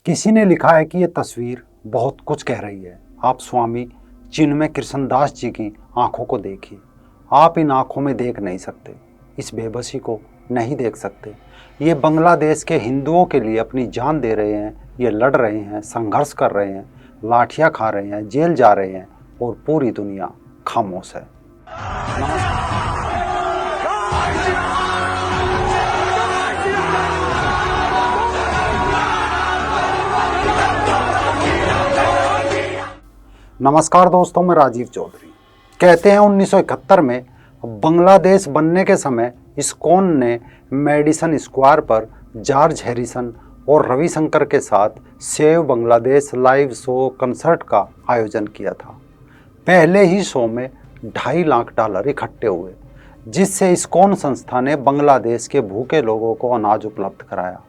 किसी ने लिखा है कि ये तस्वीर बहुत कुछ कह रही है। आप स्वामी चिन्मय कृष्णदास जी की आंखों को देखिए। आप इन आंखों में देख नहीं सकते, इस बेबसी को नहीं देख सकते। ये बांग्लादेश के हिंदुओं के लिए अपनी जान दे रहे हैं, ये लड़ रहे हैं, संघर्ष कर रहे हैं, लाठियां खा रहे हैं, जेल जा रहे हैं और पूरी दुनिया खामोश है। नमस्कार दोस्तों, मैं राजीव चौधरी। कहते हैं 1971 में बांग्लादेश बनने के समय इस्कॉन ने मेडिसन स्क्वायर पर जॉर्ज हैरिसन और रविशंकर के साथ save Bangladesh live show concert का आयोजन किया था। पहले ही शो में $2.5 लाख इकट्ठे हुए, जिससे इस्कॉन संस्था ने बांग्लादेश के भूखे लोगों को अनाज उपलब्ध कराया।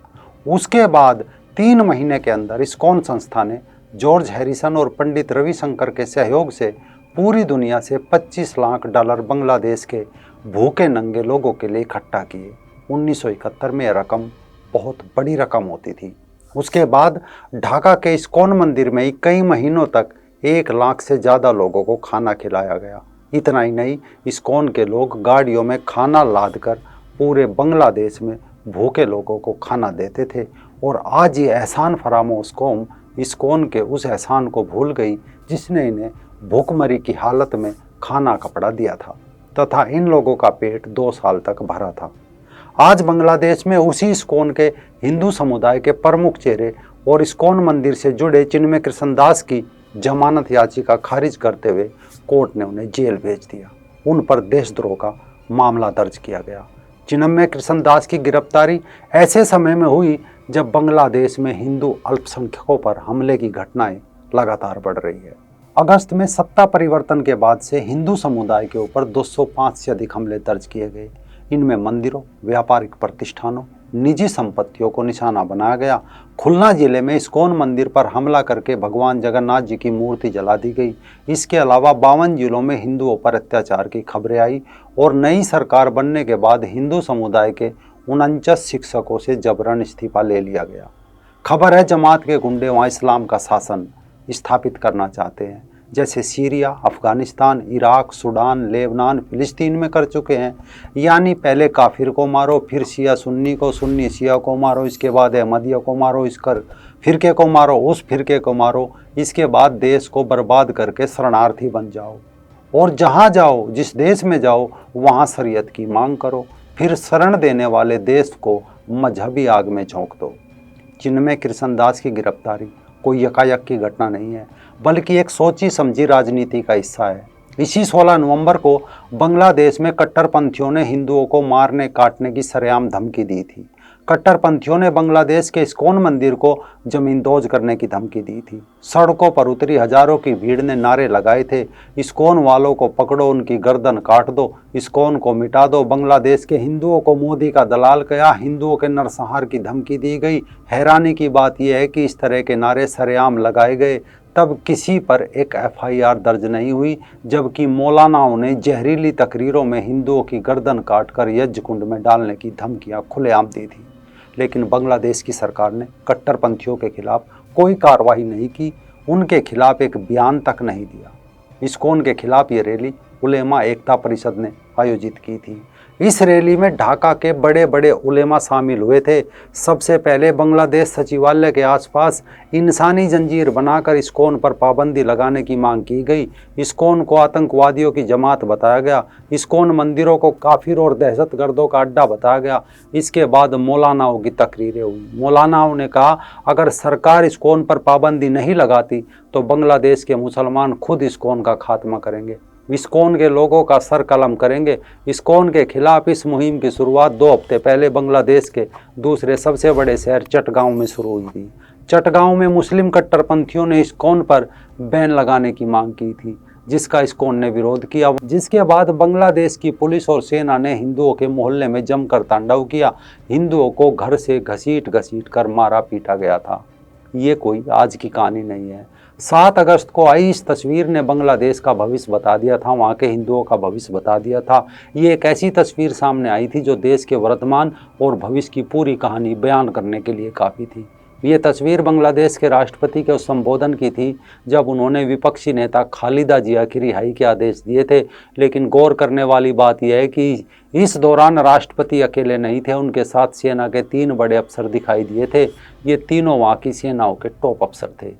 उसके बाद 3 महीने के अंदर इस्कॉन संस्था ने जॉर्ज हैरिसन और पंडित रविशंकर के सहयोग से पूरी दुनिया से $25 लाख बांग्लादेश के भूखे नंगे लोगों के लिए इकट्ठा किए। 1971 में यह रकम बहुत बड़ी रकम होती थी। उसके बाद ढाका के इस्कॉन मंदिर में ही कई महीनों तक 1 लाख से ज़्यादा लोगों को खाना खिलाया गया। इतना ही नहीं, इस्कॉन के लोग गाड़ियों में खाना लाद कर पूरे बांग्लादेश में भूखे लोगों को खाना देते थे। और आज ये एहसान फरामोश कौम इस्कॉन के उस एहसान को भूल गई जिसने इन्हें भूखमरी की हालत में खाना कपड़ा दिया था, तथा इन लोगों का पेट 2 साल तक भरा था। आज बांग्लादेश में उसी इस्कॉन के हिंदू समुदाय के प्रमुख चेहरे और इस्कॉन मंदिर से जुड़े चिन्मय कृष्णदास की जमानत याचिका खारिज करते हुए कोर्ट ने उन्हें जेल भेज दिया। उन पर देशद्रोह का मामला दर्ज किया गया। चिन्मय कृष्णदास की गिरफ्तारी ऐसे समय में हुई जब बांग्लादेश में हिंदू अल्पसंख्यकों पर हमले की घटनाएं लगातार बढ़ रही है। अगस्त में सत्ता परिवर्तन के बाद से हिंदू समुदाय के ऊपर 205 से अधिक हमले दर्ज किए गए। इनमें मंदिरों, व्यापारिक प्रतिष्ठानों, निजी संपत्तियों को निशाना बनाया गया। खुलना जिले में इस्कॉन मंदिर पर हमला करके भगवान जगन्नाथ जी की मूर्ति जला दी गई। इसके अलावा 52 जिलों में हिंदुओं पर अत्याचार की खबरें आई और नई सरकार बनने के बाद हिंदू समुदाय के 49 शिक्षकों से जबरन इस्तीफा ले लिया गया। खबर है जमात के गुंडे वहाँ इस्लाम का शासन स्थापित करना चाहते हैं, जैसे Syria, Afghanistan, Iraq, Sudan, Lebanon, फिलिस्तीन में कर चुके हैं। यानी पहले काफिर को मारो, फिर शिया सुन्नी को, सुन्नी शिया को मारो, इसके बाद अहमदिया को मारो, इस कर फिरके को मारो, उस फिरके को मारो, इसके बाद देश को बर्बाद करके शरणार्थी बन जाओ और जहाँ जाओ, जिस देश में जाओ, वहाँ शरीयत की मांग करो, फिर शरण देने वाले देश को मजहबी आग में झोंक दो। चिन्मय कृष्णदास की गिरफ्तारी कोई यकायक की घटना नहीं है, बल्कि एक सोची समझी राजनीति का हिस्सा है। इसी 16 नवंबर को बांग्लादेश में कट्टरपंथियों ने हिंदुओं को मारने काटने की सरेआम धमकी दी थी। कट्टरपंथियों ने बांग्लादेश के इस्कॉन मंदिर को जमींदोज करने की धमकी दी थी। सड़कों पर उतरी हजारों की भीड़ ने नारे लगाए थे, इस्कॉन वालों को पकड़ो, उनकी गर्दन काट दो, इस्कॉन को मिटा दो। बांग्लादेश के हिंदुओं को मोदी का दलाल कहा, हिंदुओं के नरसंहार की धमकी दी गई। हैरानी की बात यह है कि इस तरह के नारे सरेआम लगाए गए तब किसी पर एक FIR दर्ज नहीं हुई, जबकि मौलानाओं ने जहरीली तकरीरों में हिंदुओं की गर्दन काटकर यज्ञ कुंड में डालने की धमकियां खुलेआम दी थी। लेकिन बांग्लादेश की सरकार ने कट्टरपंथियों के खिलाफ कोई कार्रवाई नहीं की, उनके खिलाफ एक बयान तक नहीं दिया। इस्कॉन के खिलाफ ये रैली उलेमा एकता परिषद ने आयोजित की थी। इस रैली में ढाका के बड़े बड़े उलेमा शामिल हुए थे। सबसे पहले बांग्लादेश सचिवालय के आसपास इंसानी जंजीर बनाकर इस्कॉन पर पाबंदी लगाने की मांग की गई। इस्कॉन को आतंकवादियों की जमात बताया गया। इस्कॉन मंदिरों को काफिर और दहशतगर्दों का अड्डा बताया गया। इसके बाद मौलानाओं की तकरीरें हुई। मौलानाओं ने कहा, अगर सरकार इस्कॉन पर पाबंदी नहीं लगाती तो बांग्लादेश के मुसलमान खुद इस्कॉन का खात्मा करेंगे, इस्कॉन के लोगों का सर कलम करेंगे। इस्कॉन के खिलाफ इस मुहिम की शुरुआत 2 हफ्ते पहले बांग्लादेश के दूसरे सबसे बड़े शहर चटगांव में शुरू हुई थी। चटगांव में मुस्लिम कट्टरपंथियों ने इस्कॉन पर बैन लगाने की मांग की थी, जिसका इस्कॉन ने विरोध किया। जिसके बाद बांग्लादेश की पुलिस और सेना ने हिंदुओं के मोहल्ले में जमकर तांडव किया। हिंदुओं को घर से घसीट घसीट कर मारा पीटा गया था। ये कोई आज की कहानी नहीं है। 7 अगस्त को आई इस तस्वीर ने बांग्लादेश का भविष्य बता दिया था, वहाँ के हिंदुओं का भविष्य बता दिया था। ये एक ऐसी तस्वीर सामने आई थी जो देश के वर्तमान और भविष्य की पूरी कहानी बयान करने के लिए काफ़ी थी। ये तस्वीर बांग्लादेश के राष्ट्रपति के उस संबोधन की थी जब उन्होंने विपक्षी नेता खालिदा जिया की रिहाई के आदेश दिए थे। लेकिन गौर करने वाली बात यह है कि इस दौरान राष्ट्रपति अकेले नहीं थे, उनके साथ सेना के 3 बड़े अफसर दिखाई दिए थे। ये तीनों वहाँ की सेनाओं के टॉप अफसर थे।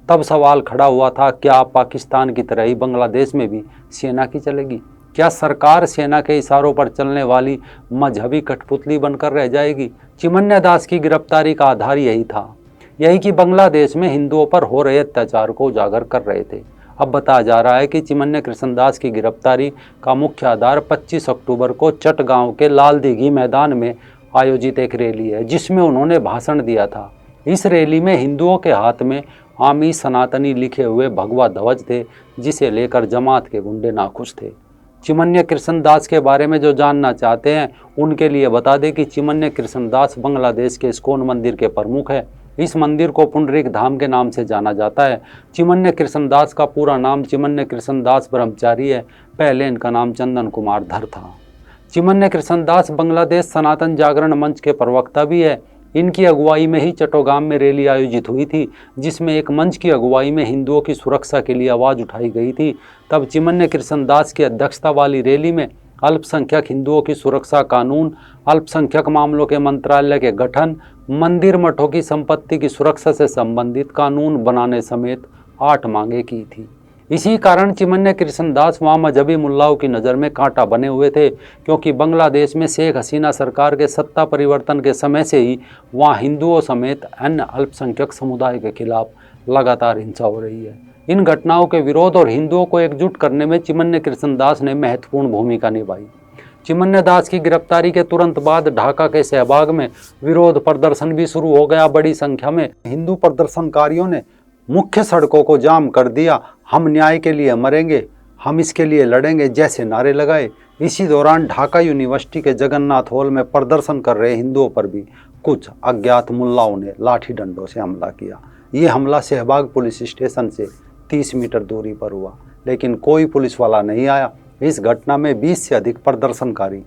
तब सवाल खड़ा हुआ था, क्या पाकिस्तान की तरह ही बांग्लादेश में भी सेना की चलेगी? क्या सरकार सेना के इशारों पर चलने वाली मजहबी कठपुतली बनकर रह जाएगी? चिमन्या दास की गिरफ्तारी का आधार यही था, यही कि बांग्लादेश में हिंदुओं पर हो रहे अत्याचार को उजागर कर रहे थे। अब बताया जा रहा है कि चिमन्या कृष्णदास की गिरफ्तारी का मुख्य आधार 25 अक्टूबर को चटगांव के लाल दिघी मैदान में आयोजित एक रैली है, जिसमें उन्होंने भाषण दिया था। इस रैली में हिंदुओं के हाथ में आमी सनातनी लिखे हुए भगवा ध्वज थे, जिसे लेकर जमात के गुंडे नाखुश थे। चिमन्या कृष्णदास के बारे में जो जानना चाहते हैं उनके लिए बता दें कि चिमन्या कृष्णदास बांग्लादेश के इस्कॉन मंदिर के प्रमुख है। इस मंदिर को पुंडरीक धाम के नाम से जाना जाता है। चिमन्या कृष्णदास का पूरा नाम चिमन्या कृष्णदास ब्रह्मचारी है। पहले इनका नाम चंदन कुमार धर था। चिमन्या कृष्णदास बांग्लादेश सनातन जागरण मंच के प्रवक्ता भी है। इनकी अगुवाई में ही चट्टोग्राम में रैली आयोजित हुई थी, जिसमें एक मंच की अगुवाई में हिंदुओं की सुरक्षा के लिए आवाज़ उठाई गई थी। तब चिमन्या कृष्णदास की अध्यक्षता वाली रैली में अल्पसंख्यक हिंदुओं की सुरक्षा कानून, अल्पसंख्यक मामलों के मंत्रालय के गठन, मंदिर मठों की संपत्ति की सुरक्षा से संबंधित कानून बनाने समेत 8 मांगे की थी। इसी कारण चिमन्या कृष्णदास वहाँ मजहबी मुल्लाओं की नज़र में कांटा बने हुए थे, क्योंकि बांग्लादेश में शेख हसीना सरकार के सत्ता परिवर्तन के समय से ही वहाँ हिंदुओं समेत अन्य अल्पसंख्यक समुदाय के खिलाफ लगातार हिंसा हो रही है। इन घटनाओं के विरोध और हिंदुओं को एकजुट करने में चिमन्या कृष्णदास ने महत्वपूर्ण भूमिका निभाई। चिमन्या दास की गिरफ्तारी के तुरंत बाद ढाका के शहबाग में विरोध प्रदर्शन भी शुरू हो गया। बड़ी संख्या में हिंदू प्रदर्शनकारियों ने मुख्य सड़कों को जाम कर दिया। हम न्याय के लिए मरेंगे, हम इसके लिए लड़ेंगे जैसे नारे लगाए। इसी दौरान ढाका यूनिवर्सिटी के जगन्नाथ हॉल में प्रदर्शन कर रहे हिंदुओं पर भी कुछ अज्ञात मुल्लाओं ने लाठी डंडों से हमला किया। ये हमला शहबाग पुलिस स्टेशन से 30 मीटर दूरी पर हुआ, लेकिन कोई पुलिस वाला नहीं आया। इस घटना में 20 से अधिक प्रदर्शनकारी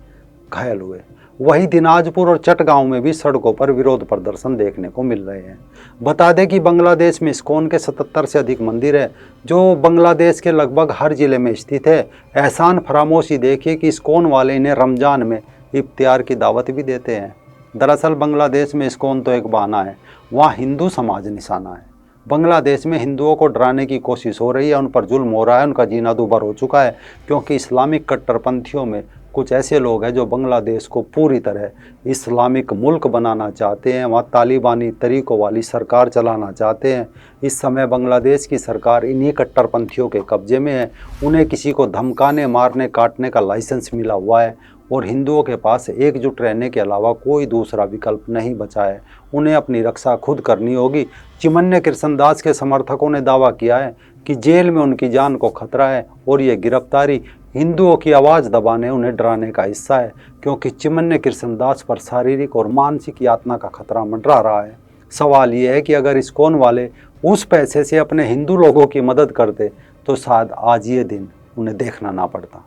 घायल हुए। वहीं दिनाजपुर और चटगांव में भी सड़कों पर विरोध प्रदर्शन देखने को मिल रहे हैं। बता दें कि बांग्लादेश में इस्कॉन के 77 से अधिक मंदिर है, जो बांग्लादेश के लगभग हर जिले में स्थित है। एहसान फरामोशी देखिए कि इस्कॉन वाले इन्हें रमज़ान में इफ्तियार की दावत भी देते हैं। दरअसल बांग्लादेश में इस्कॉन तो एक बहाना है, वहाँ हिंदू समाज निशाना है। बांग्लादेश में हिंदुओं को डराने की कोशिश हो रही है, उन पर जुल्म हो रहा है, उनका जीना दूभर हो चुका है, क्योंकि इस्लामिक कट्टरपंथियों में कुछ ऐसे लोग हैं जो बांग्लादेश को पूरी तरह इस्लामिक मुल्क बनाना चाहते हैं, वहाँ तालिबानी तरीक़ों वाली सरकार चलाना चाहते हैं। इस समय बांग्लादेश की सरकार इन्हीं कट्टरपंथियों के कब्जे में है। उन्हें किसी को धमकाने, मारने, काटने का लाइसेंस मिला हुआ है और हिंदुओं के पास एकजुट रहने के अलावा कोई दूसरा विकल्प नहीं बचा है। उन्हें अपनी रक्षा खुद करनी होगी। चिमन्या कृष्णदास के समर्थकों ने दावा किया है कि जेल में उनकी जान को खतरा है और ये गिरफ्तारी हिंदुओं की आवाज़ दबाने, उन्हें डराने का हिस्सा है, क्योंकि चिमन्या कृष्णदास पर शारीरिक और मानसिक यातना का खतरा मंडरा रहा है। सवाल ये है कि अगर इस्कॉन वाले उस पैसे से अपने हिंदू लोगों की मदद करते तो शायद आज ये दिन उन्हें देखना ना पड़ता।